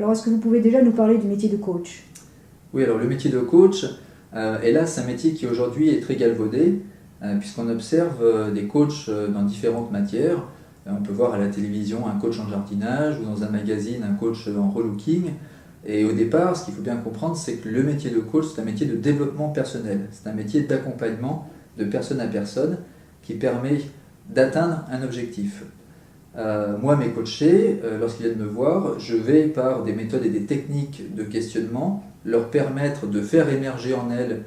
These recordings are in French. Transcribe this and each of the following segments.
Alors, est-ce que vous pouvez déjà nous parler du métier de coach? Oui, alors le métier de coach, hélas, c'est un métier qui aujourd'hui est très galvaudé, puisqu'on observe des coachs dans différentes matières. On peut voir à la télévision un coach en jardinage ou dans un magazine un coach en relooking. Et au départ, ce qu'il faut bien comprendre, c'est que le métier de coach, c'est un métier de développement personnel. C'est un métier d'accompagnement de personne à personne qui permet d'atteindre un objectif. Moi, mes coachés, lorsqu'ils viennent me voir, je vais par des méthodes et des techniques de questionnement leur permettre de faire émerger en elles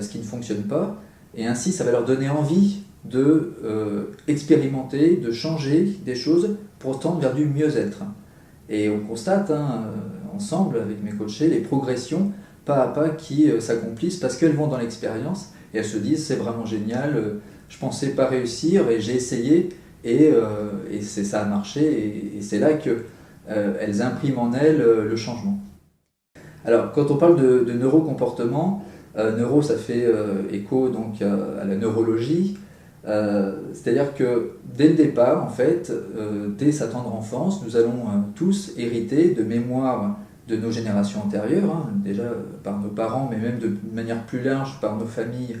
ce qui ne fonctionne pas, et ainsi ça va leur donner envie de expérimenter, de changer des choses pour tendre vers du mieux-être. Et on constate ensemble avec mes coachés les progressions pas à pas qui s'accomplissent parce qu'elles vont dans l'expérience et elles se disent c'est vraiment génial, je pensais pas réussir et j'ai essayé et ça a marché et c'est là qu'elles impriment en elles le changement. Alors quand on parle de neurocomportement, neuro ça fait écho donc à la neurologie, c'est-à-dire que dès le départ, en fait, dès sa tendre enfance, nous allons tous hériter de mémoires de nos générations antérieures, déjà par nos parents, mais même de manière plus large par nos familles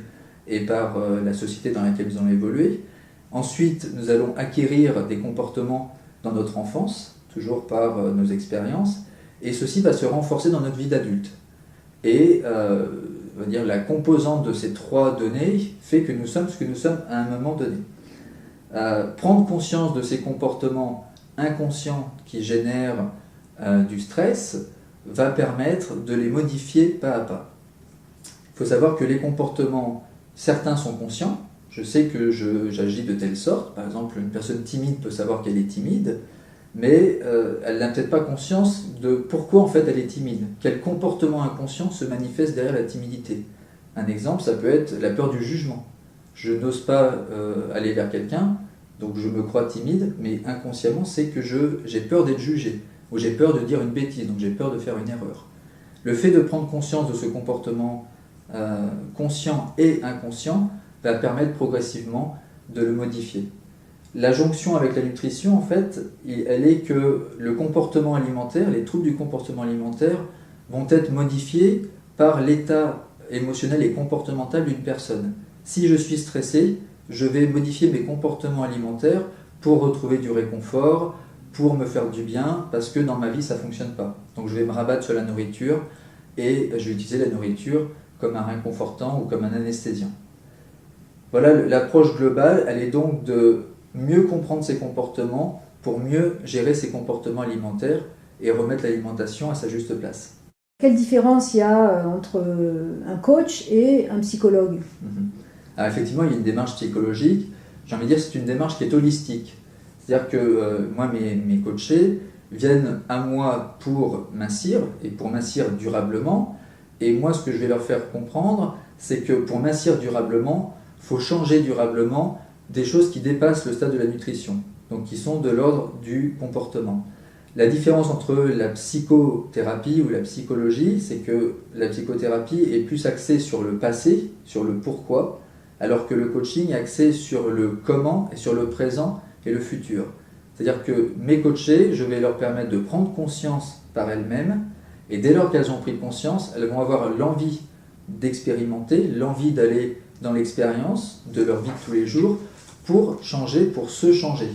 et par la société dans laquelle ils ont évolué. Ensuite, nous allons acquérir des comportements dans notre enfance, toujours par nos expériences, et ceci va se renforcer dans notre vie d'adulte. Et on va dire, la composante de ces trois données fait que nous sommes ce que nous sommes à un moment donné. Prendre conscience de ces comportements inconscients qui génèrent du stress va permettre de les modifier pas à pas. Il faut savoir que les comportements, certains sont conscients. Je sais que j'agis de telle sorte. Par exemple, une personne timide peut savoir qu'elle est timide, mais elle n'a peut-être pas conscience de pourquoi en fait elle est timide. Quel comportement inconscient se manifeste derrière la timidité. Un exemple, ça peut être la peur du jugement. Je n'ose pas aller vers quelqu'un, donc je me crois timide, mais inconsciemment c'est que j'ai peur d'être jugé, ou j'ai peur de dire une bêtise, donc j'ai peur de faire une erreur. Le fait de prendre conscience de ce comportement conscient et inconscient va permettre progressivement de le modifier. La jonction avec la nutrition, en fait, elle est que le comportement alimentaire, les troubles du comportement alimentaire vont être modifiés par l'état émotionnel et comportemental d'une personne. Si je suis stressé, je vais modifier mes comportements alimentaires pour retrouver du réconfort, pour me faire du bien, parce que dans ma vie ça ne fonctionne pas. Donc je vais me rabattre sur la nourriture et je vais utiliser la nourriture comme un réconfortant ou comme un anesthésiant. Voilà, l'approche globale, elle est donc de mieux comprendre ses comportements pour mieux gérer ses comportements alimentaires et remettre l'alimentation à sa juste place. Quelle différence il y a entre un coach et un psychologue? Alors effectivement, il y a une démarche psychologique. J'ai envie de dire que c'est une démarche qui est holistique. C'est-à-dire que moi, mes coachés viennent à moi pour mincir et pour mincir durablement. Et moi, ce que je vais leur faire comprendre, c'est que pour mincir durablement, il faut changer durablement des choses qui dépassent le stade de la nutrition, donc qui sont de l'ordre du comportement. La différence entre la psychothérapie ou la psychologie, c'est que la psychothérapie est plus axée sur le passé, sur le pourquoi, alors que le coaching est axé sur le comment et sur le présent et le futur. C'est-à-dire que mes coachés, je vais leur permettre de prendre conscience par elles-mêmes, et dès lors qu'elles ont pris conscience, elles vont avoir l'envie d'expérimenter, l'envie d'aller dans l'expérience de leur vie de tous les jours pour changer, pour se changer.